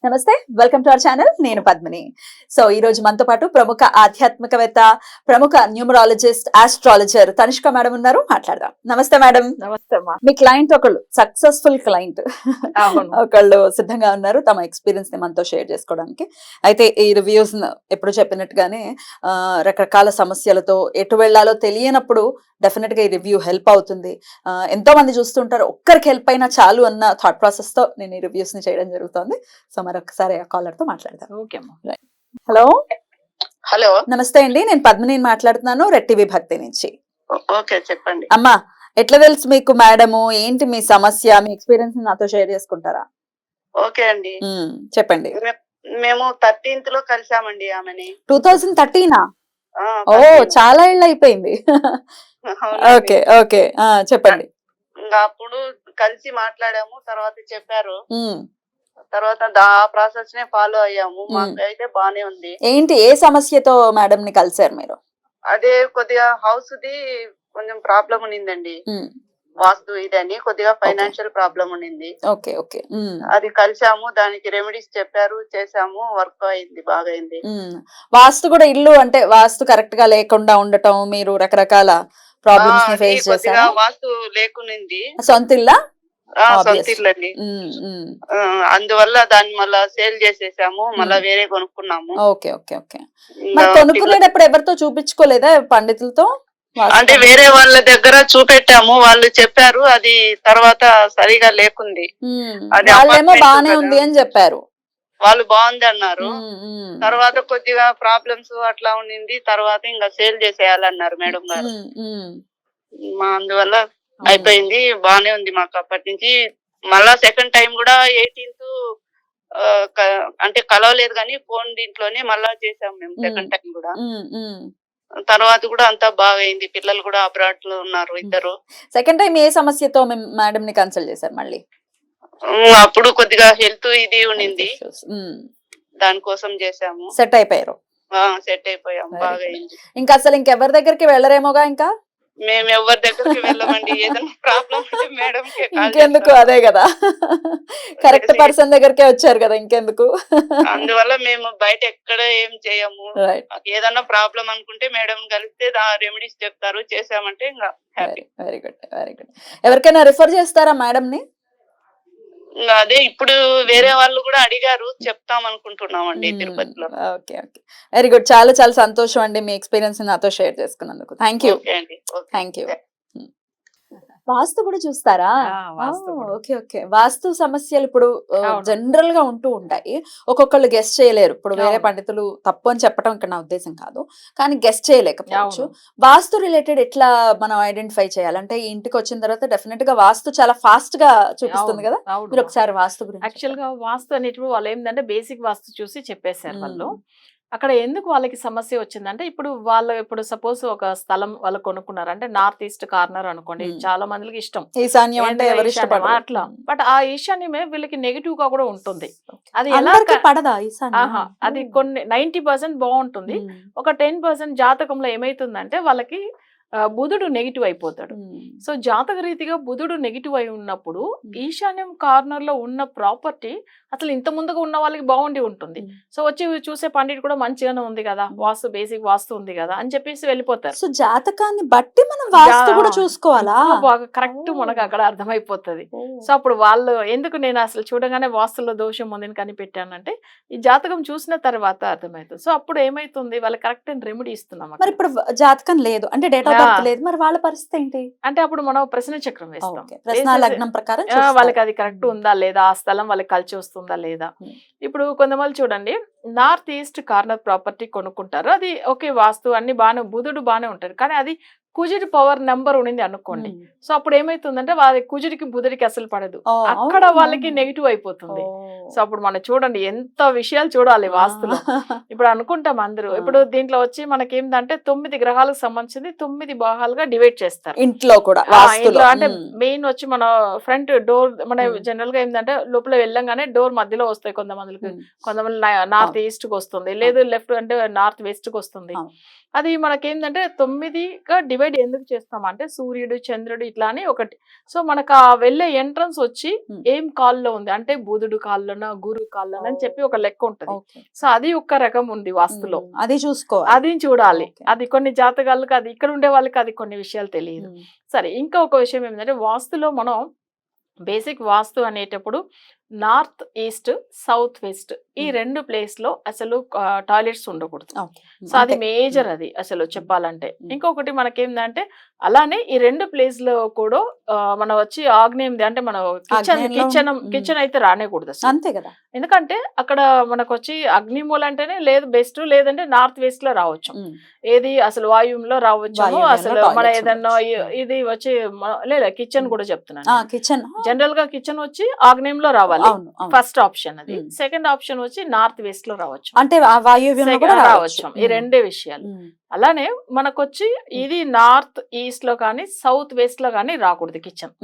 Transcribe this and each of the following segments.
నమస్తే, welcome to our channel. నేను Padmini. So ఈ రోజు మనతో పాటు ప్రముఖ ఆధ్యాత్మికవేత్త, ప్రముఖ న్యూమరాలజిస్ట్, ఆస్ట్రాలజర్ తనిష్క మేడం ఉన్నారు. మాట్లాడదాం. నమస్తే మేడం. నమస్తే అమ్మా. మీ క్లయింట్ ఒకళ్ళు, సక్సెస్ఫుల్ క్లయింట్ ఒకళ్ళు సిద్ధంగా ఉన్నారు తమ ఎక్స్పీరియన్స్ ని మనతో షేర్ చేసుకోవడానికి. అయితే ఈ రివ్యూస్ ఎప్పుడు చెప్పినట్టుగానే రకరకాల సమస్యలతో ఎటు వెళ్లాలో తెలియనప్పుడు డెఫినెట్ గా ఈ రివ్యూ హెల్ప్ అవుతుంది. ఎంతో మంది చూస్తుంటారు, ఒక్కరికి హెల్ప్ అయినా చాలు అన్న థాట్ ప్రాసెస్ తో నేను ఈ రివ్యూస్ ని చేయడం జరుగుతుంది. సో మరొకసారి ఆ కాలర్ తో మాట్లాడదాం. ఓకే అమ్మా. హలో హలో, నమస్తే అండి. నేను పద్మిని మాట్లాడుతున్నాను, రెడ్ టీవీ భక్తి నుంచి. ఓకే చెప్పండి. అమ్మా, ఎట్లా తెలుసు మీకు మేడము? ఏంటి మీ సమస్య? మీ ఎక్స్పీరియన్స్ నాతో షేర్ చేసుకుంటారా? ఓకే అండి, చెప్పండి. మేము 13th లో కలిసామండి ఆమెని. 2013? ఆ, ఓ, 13. చాలా ఏళ్ళు అయిపోయింది. అవునండి. ఓకే ఓకే, చెప్పండి. ఇంకా అప్పుడు కలిసి మాట్లాడాము, తర్వాత చెప్పారు, ఉమ్, తర్వాత ఆ ప్రాసెస్ నే ఫాలో అయ్యాము. మాకైతే బానే ఉంది. ఏంటి, ఏ సమస్యతో మేడం ని కలిసారు మీరు? అదే కొద్దిగా హౌస్ ది కొంచెం ప్రాబ్లం ఉన్నిందండి, వాస్తు ఇదని కొద్దిగా ఫైనాన్షియల్ ప్రాబ్లం ఉన్నింది. ఓకే ఓకే, అది కలిసాము, దానికి రెమెడీస్ చెప్పారు, చేసాము, వర్క్ అయింది, బాగా అయింది. వాస్తు కూడా, ఇల్లు అంటే వాస్తు కరెక్ట్ గా లేకుండా ఉండటం, మీరు రకరకాల ప్రాబ్లమ్స్ ని ఫేస్ కొద్దిగా చేశారా? వాస్తు లేకునింది. సొంత ఇల్లా? సొంత ఇల్లండి. అందువల్ల దాన్ని మళ్ళా సేల్ చేసేసాము, మళ్ళా వేరే కొనుక్కున్నాము. Okay okay okay. మరి కొనుక్కునేటప్పుడు ఎవరితో చూపించుకోలేదా, పండితులతో? అంటే వేరే వాళ్ళ దగ్గర చూపెట్టాము, వాళ్ళు చెప్పారు, అది తర్వాత సరిగా లేకుంది. అది వాళ్ళేమో apartment బానే కదా. ఉంది అని చెప్పారు. వాళ్ళు బాగుంది అన్నారు. తర్వాత కొద్దిగా ప్రాబ్లమ్స్ అట్లా ఉండింది, తర్వాత ఇంకా సేల్ చేసేయాలన్నారు మేడం గారు. అందువల్ల అయిపోయింది, బానే ఉంది మాకు అప్పటి నుంచి. మళ్ళా సెకండ్ టైం కూడా 18th అంటే కలవలేదు కానీ ఫోన్ దీంట్లోనే మళ్ళా చేసాం మేము సెకండ్ టైం కూడా. తర్వాత కూడా అంతా బాగా అయింది. పిల్లలు కూడా అబ్రాడ్ లో ఉన్నారు, ఇద్దరు. సెకండ్ టైం ఏ సమస్యతో మేడం ని కన్సల్ట్ చేశారు మళ్ళీ? అప్పుడు కొద్దిగా హెల్త్ ఇది ఉండింది, దానికోసం చేసాము. సెట్ అయిపోయారు? సెట్ అయిపోయాం, బాగా అయింది. ఇంకా అసలు ఇంకెవరి దగ్గరికి వెళ్ళరేమోగా? ఇంకా మేము ఎవరి దగ్గరికి వెళ్ళమండి, ఏదైనా ప్రాబ్లం ఉంటే మేడం ఇంకెందుకు, అదే కదా, కరెక్ట్ పర్సన్ దగ్గరకే వచ్చారు కదా, ఇంకెందుకు. అందువల్ల మేము బయట ఎక్కడ ఏం చేయము. ఏదన్నా ప్రాబ్లం అనుకుంటే మేడం కలిస్తే రెమెడీస్ చెప్తారు, చేసామంటే ఇంకా happy. Very good very good. ఎవరికైనా రిఫర్ చేస్తారా మేడం ని? అదే ఇప్పుడు వేరే వాళ్ళు కూడా అడిగారు, చెప్తాం అనుకుంటున్నామండి తిరుపతిలో. Okay okay, very good. చాలా చాలా సంతోషం అండి మీ ఎక్స్పీరియన్స్ నాతో షేర్ చేసుకున్నందుకు. Thank you. Thank you. వాస్తు కూడా చూస్తారా? Okay okay. వాస్తు సమస్యలు ఇప్పుడు జనరల్ గా ఉంటూ ఉంటాయి, ఒక్కొక్కళ్ళు గెస్ట్ చేయలేరు. ఇప్పుడు వేరే పండితులు తప్పు అని చెప్పడం ఇక్కడ నా ఉద్దేశం కాదు, కానీ గెస్ట్ చేయలేకపోవచ్చు. వాస్తు రిలేటెడ్ ఎట్లా మనం ఐడెంటిఫై చేయాలంటే, ఈ ఇంటికి వచ్చిన తర్వాత డెఫినెట్ గా వాస్తు చాలా ఫాస్ట్ గా చూపిస్తుంది కదా. మీరు ఒకసారి వాస్తు గురించి. యాక్చువల్ గా వాస్తు అనేటివి వాళ్ళు ఏంటంటే బేసిక్ వాస్తు చూసి చెప్పేశారు వాళ్ళు. అక్కడ ఎందుకు వాళ్ళకి సమస్య వచ్చిందంటే, ఇప్పుడు సపోజ్ ఒక స్థలం వాళ్ళు కొనుక్కున్నారు అంటే నార్త్ ఈస్ట్ కార్నర్ అనుకోండి, చాలా మందికి ఇష్టం ఈశాన్యం అంటే అట్లా. బట్ ఆ ఈశాన్యమే వీళ్ళకి నెగిటివ్ గా కూడా ఉంటుంది. అది ఎలా పడదా? అది కొన్ని 90% బాగుంటుంది, ఒక 10% జాతకంలో ఏమైతుందంటే వాళ్ళకి బుధుడు నెగిటివ్ అయిపోతాడు. సో జాతక రీతిగా బుధుడు నెగిటివ్ అయి ఉన్నప్పుడు ఈశాన్యం కార్నర్ లో ఉన్న ప్రాపర్టీ అసలు ఇంత ముందుగా ఉన్న వాళ్ళకి బాగుండి ఉంటుంది. సో వచ్చి చూసే పండిట్ కూడా మంచిగానే ఉంది కదా, వాస్తు బేసిక్ వాస్తు ఉంది కదా అని చెప్పేసి వెళ్ళిపోతారు. సో జాతకాన్ని బట్టి మనం వాస్తు కూడా చూసుకోవాలా? బాగా కరెక్ట్, మనకు అక్కడ అర్థమైపోతుంది. సో అప్పుడు వాళ్ళు ఎందుకు నేను అసలు చూడగానే వాస్తులో దోషం ఉందని కనిపెట్టానంటే, ఈ జాతకం చూసిన తర్వాత అర్థమవుతుంది. సో అప్పుడు ఏమైతుంది, వాళ్ళు కరెక్ట్ అని రెమెడీ ఇస్తున్నాం. మరి ఇప్పుడు జాతకం లేదు అంటే, డేట్ ఆఫ్ బర్త్ లేదు, మరి వాళ్ళ పరిస్థితి ఏంటి అంటే, అప్పుడు మనం ప్రశ్న చక్రం వేస్తాం. ప్రశ్న లగ్నం ప్రకారం వాళ్ళకి అది కరెక్ట్ ఉందా లేదా, ఆ స్థలం వాళ్ళకి కలిసి వస్తుందా లేదా. ఇప్పుడు కొంతమంది చూడండి, నార్త్ ఈస్ట్ కార్నర్ ప్రాపర్టీ కొనుక్కుంటారు, అది ఓకే వాస్తు అన్ని బాగానే, బుధుడు బాగానే ఉంటాడు, కానీ అది కుజుడి పవర్ నెంబర్ ఉండింది అనుకోండి. సో అప్పుడు ఏమైతుందంటే వాళ్ళ కుజుడికి బుధుడికి అసలు పడదు, అక్కడ వాళ్ళకి నెగిటివ్ అయిపోతుంది. సో అప్పుడు మనం చూడండి ఎంత విషయాలు చూడాలి వాస్తులో. ఇప్పుడు అనుకుంటాం అందరూ, ఇప్పుడు దీంట్లో వచ్చి మనకి ఏంటంటే 9 గ్రహాలకు సంబంధించింది 9 భాగాలుగా డివైడ్ చేస్తారు ఇంట్లో కూడా. అంటే మెయిన్ వచ్చి మన ఫ్రంట్ డోర్, మన జనరల్ గా ఏంటంటే లోపల వెళ్ళంగానే డోర్ మధ్యలో వస్తాయి కొంతమందికి, కొంతమంది నార్త్ ఈస్ట్ కి వస్తుంది, లేదు లెఫ్ట్ అంటే నార్త్ వెస్ట్ కి వస్తుంది. అది మనకేంటంటే 9గా డివైడ్ డివైడ్ ఎందుకు చేస్తాం అంటే సూర్యుడు చంద్రుడు ఇట్లా అని ఒకటి. సో మనకు ఆ వెళ్ళే ఎంట్రన్స్ వచ్చి ఏం కాల్లో ఉంది అంటే బుధుడు కాల్లోనా గురు కాల్లోనా అని చెప్పి ఒక లెక్క ఉంటది. సో అది ఒక రకం ఉంది వాస్తులో, అది చూసుకో, అది చూడాలి. అది కొన్ని జాతకాలకు, అది ఇక్కడ ఉండే వాళ్ళకి అది కొన్ని విషయాలు తెలియదు. సరే, ఇంకా ఒక విషయం ఏంటంటే వాస్తులో మనం బేసిక్ వాస్తు అనేటప్పుడు నార్త్ ఈస్ట్ సౌత్ వెస్ట్ ఈ రెండు ప్లేస్ లో అసలు టాయిలెట్స్ ఉండకూడదు. సో అది మేజర్, అది అసలు చెప్పాలంటే. ఇంకొకటి మనకేందంటే అలానే ఈ రెండు ప్లేస్ లో కూడా మనం వచ్చి ఆగ్నేయం అంటే మన కిచెన్ అయితే రానేకూడదు అసలు. అంతే కదా, ఎందుకంటే అక్కడ మనకు వచ్చి అగ్నిమూల అంటేనే లేదు బెస్ట్, లేదంటే నార్త్ వెస్ట్ లో రావచ్చు, ఏది అసలు వాయువులో రావచ్చు, అసలు మన ఏదన్నా ఇది వచ్చి లేదా కిచెన్ కూడా చెప్తున్నాను. కిచెన్ జనరల్ గా కిచెన్ వచ్చి ఆగ్నేయంలో రావాలి, ఫస్ట్ ఆప్షన్ అది. సెకండ్ ఆప్షన్ వచ్చి నార్త్ వెస్ట్ లో రావచ్చు, అంటే రావచ్చు. ఈ రెండే విషయాలు. అలానే మనకొచ్చి ఇది నార్త్ ఈస్ట్ లో కానీ సౌత్ వెస్ట్ లో కానీ రాకూడదు కిచెన్,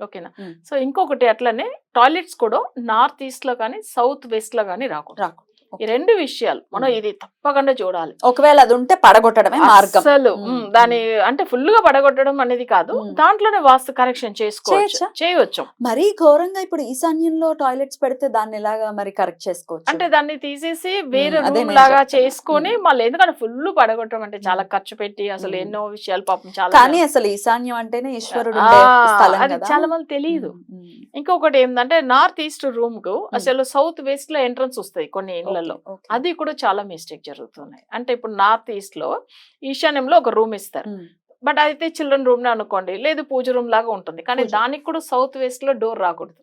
ఓకేనా. సో ఇంకొకటి అట్లనే టాయిలెట్స్ కూడా నార్త్ ఈస్ట్ లో కానీ సౌత్ వెస్ట్ లో కానీ రాకూడదు. ఈ రెండు విషయాలు మనం ఇది తప్పకుండా చూడాలి. ఒకవేళ అది ఉంటే పడగొట్టడమే మార్గం. అసలు దాని అంటే ఫుల్ గా పడగొట్టడం అనేది కాదు, దాంట్లోనే వాస్తు కరెక్షన్ చేయవచ్చు. మరీ ఘోరంగా ఇప్పుడు ఈశాన్యంలో టాయిలెట్స్ పెడితే దాన్ని ఎలాగా మరి కరెక్ట్ చేసుకోవచ్చు? అంటే దాన్ని తీసేసి వేరే రూమ్ లాగా చేసుకొని మళ్ళీ, ఎందుకంటే ఫుల్ పడగొట్టడం అంటే చాలా ఖర్చు పెట్టి అసలు ఎన్నో విషయాలు పాపం చాలా. కానీ అసలు ఈశాన్యం అంటేనే ఈశ్వరుడు అది చాలా మంది తెలియదు. ఇంకొకటి ఏంటంటే నార్త్ ఈస్ట్ రూమ్ కు అసలు సౌత్ వెస్ట్ లో ఎంట్రన్స్ వస్తాయి కొన్ని ఇళ్లలో, అది కూడా చాలా మిస్టేక్ జరుగుతున్నాయి. అంటే ఇప్పుడు నార్త్ ఈస్ట్ లో ఈశాన్యంలో ఒక రూమ్ ఇస్తారు, బట్ అయితే చిల్డ్రన్ రూమ్ అనుకోండి, లేదు పూజ రూమ్ లాగా ఉంటుంది, కానీ దానికి కూడా సౌత్ వెస్ట్ లో డోర్ రాకూడదు.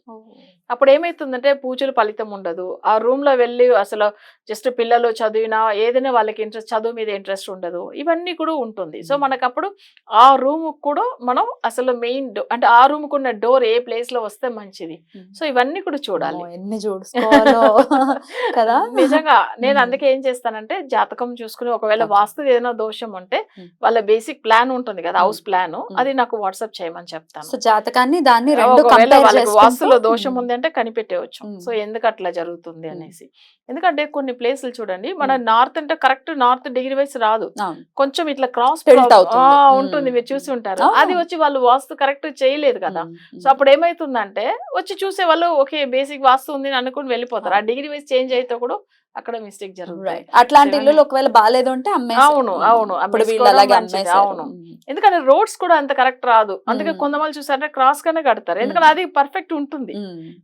అప్పుడు ఏమైతుందంటే పూజలు ఫలితం ఉండదు. ఆ రూమ్ లో వెళ్ళి అసలు జస్ట్ పిల్లలు చదివినా ఏదైనా వాళ్ళకి ఇంట్రెస్ట్, చదువు మీద ఇంట్రెస్ట్ ఉండదు, ఇవన్నీ కూడా ఉంటుంది. సో మనకు అప్పుడు ఆ రూమ్ కూడా మనం అసలు మెయిన్ అంటే ఆ రూమ్ కున్న డోర్ ఏ ప్లేస్ లో వస్తే మంచిది. సో ఇవన్నీ కూడా చూడాలి, ఎన్ని చూసుకోవాలో కదా. నిజంగా నేను అందుకే ఏం చేస్తానంటే జాతకం చూసుకుని ఒకవేళ వాస్తు ఏదైనా దోషం ఉంటే వాళ్ళ బేసిక్ ప్లాన్ ఉంటుంది కదా, హౌస్ ప్లాన్, అది నాకు వాట్సాప్ చేయమని చెప్తాను. సో జాతకాన్ని దాన్ని వాస్తులో దోషం ఉంది అంటే కనిపెట్టవచ్చు. సో ఎందుకు అట్లా జరుగుతుంది అనేసి. ఎందుకంటే కొన్ని ప్లేసులు చూడండి, మన నార్త్ అంటే కరెక్ట్ నార్త్ డిగ్రీ వైస్ రాదు, కొంచెం ఇట్లా క్రాస్ ఉంటుంది, మీరు చూసి ఉంటారు. అది వచ్చి వాళ్ళు వాస్తు కరెక్ట్ చేయలేదు కదా. సో అప్పుడు ఏమైతుందంటే వచ్చి చూసే వాళ్ళు ఓకే బేసిక్ వాస్తు ఉంది అనుకుని వెళ్ళిపోతారు. ఆ డిగ్రీ వైస్ చేంజ్ అయితే కూడా అక్కడ మిస్టేక్ జరుగుతుంది. అట్లాంటి ఇల్లు ఒకవేళ బాగాలేదు అంటే అవును, ఎందుకంటే రోడ్స్ కూడా అంత కరెక్ట్ రాదు, అందుకే కొంతమంది చూసారంటే క్రాస్ గానే కడతారు, ఎందుకంటే అది పర్ఫెక్ట్ ఉంటుంది.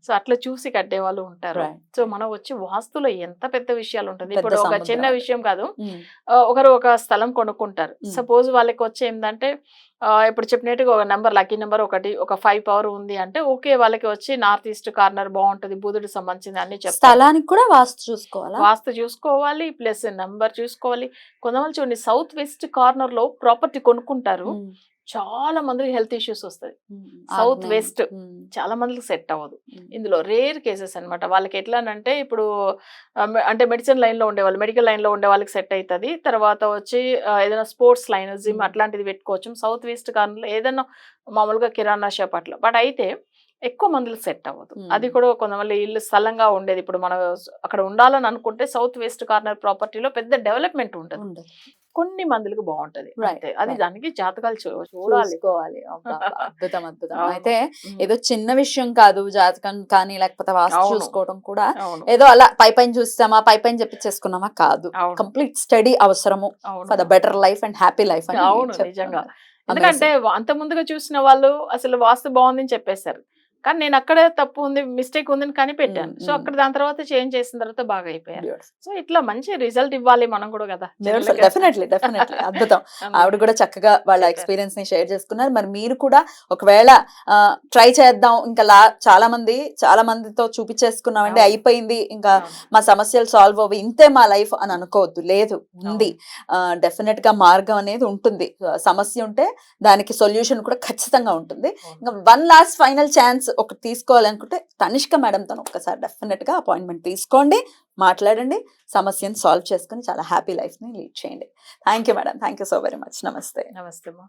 సో అట్లా చూసి కట్టే వాళ్ళు ఉంటారు. సో మనం వచ్చి వాస్తులో ఎంత పెద్ద విషయాలు ఉంటుంది. ఇప్పుడు ఒక చిన్న విషయం కాదు, ఒకరు ఒక స్థలం కొనుక్కుంటారు, సపోజ్ వాళ్ళకి వచ్చి ఏంటంటే ఇప్పుడు చెప్పినట్టుగా ఒక నెంబర్ లక్కీ నెంబర్ ఒక 5 పవర్ ఉంది అంటే ఓకే, వాళ్ళకి వచ్చి నార్త్ ఈస్ట్ కార్నర్ బాగుంటది, బుధుడు సంబంధించింది అన్ని చెప్తారు. స్థలానికి కూడా వాస్తు చూసుకోవాలి ప్లస్ నెంబర్ చూసుకోవాలి. కొంతమంది చూడండి సౌత్ వెస్ట్ కార్నర్ లో ప్రాపర్టీ కొనుక్కుంటారు, చాలా మందికి హెల్త్ ఇష్యూస్ వస్తాయి. సౌత్ వెస్ట్ చాలా మందికి సెట్ అవ్వదు. ఇందులో రేర్ కేసెస్ అన్నమాట. వాళ్ళకి ఎట్లా అంటే ఇప్పుడు అంటే మెడిసిన్ లైన్ లో ఉండేవాళ్ళు, మెడికల్ లైన్ లో ఉండే వాళ్ళకి సెట్ అవుతుంది. తర్వాత వచ్చి ఏదైనా స్పోర్ట్స్ లైన్, జిమ్ అట్లాంటిది పెట్టుకోవచ్చు. సౌత్ వెస్ట్ కార్నర్ లో ఏదైనా మామూలుగా కిరాణా షాప్ అట్లా, బట్ అయితే ఎక్కువ మందికి సెట్ అవ్వదు. అది కూడా కొంతమంది ఇల్లు స్థలంగా ఉండేది, ఇప్పుడు మనం అక్కడ ఉండాలని అనుకుంటే సౌత్ వెస్ట్ కార్నర్ ప్రాపర్టీలో పెద్ద డెవలప్మెంట్ ఉండదు, కొన్ని మందికి బాగుంటది. అది దానికి జాతకాలు చూడాలి. అద్భుతం అద్భుతం. అయితే ఏదో చిన్న విషయం కాదు జాతకం కానీ లేకపోతే వాస్తు చూసుకోవడం కూడా ఏదో అలా పైపైన చూస్తామా పైపైన చెప్పించేసుకున్నామా కాదు, కంప్లీట్ స్టడీ అవసరము for the better life and happy life. అవును నిజంగా, ఎందుకంటే అంత ముందుగా చూసిన వాళ్ళు అసలు వాస్తు బాగుందని చెప్పేశారు, కానీ నేను అక్కడే తప్పు ఉంది మిస్టేక్ ఉందని కనిపెట్టాను. సో అక్కడ దాని తర్వాత చేంజ్ చేసిన తర్వాత బాగా అయిపోయారు. సో ఇట్లా మంచి రిజల్ట్ ఇవ్వాలి మనం కూడా కదా. డెఫినెట్లీ అద్భుతం. ఆవిడ కూడా చక్కగా వాళ్ళ ఎక్స్పీరియన్స్ ని షేర్ చేసుకున్నారు. మరి మీరు కూడా ఒకవేళ ట్రై చేద్దాం, ఇంకా చాలా మందితో చూపించేసుకున్నామండి అయిపోయింది, ఇంకా మా సమస్యలు సాల్వ్ అవ్వి ఇంతే మా లైఫ్ అని అనుకోవద్దు. లేదు, ఉంది, డెఫినెట్ గా మార్గం అనేది ఉంటుంది. సమస్య ఉంటే దానికి సొల్యూషన్ కూడా ఖచ్చితంగా ఉంటుంది. ఇంకా వన్ లాస్ట్ ఫైనల్ ఛాన్స్ ఒకటి తీసుకోవాలనుకుంటే తనిష్క మేడంతో ఒక్కసారి డెఫినెట్ గా అపాయింట్మెంట్ తీసుకోండి, మాట్లాడండి, సమస్యను సాల్వ్ చేసుకుని చాలా హ్యాపీ లైఫ్ ని లీడ్ చేయండి. Thank you madam, thank you so very much. నమస్తే. నమస్తే.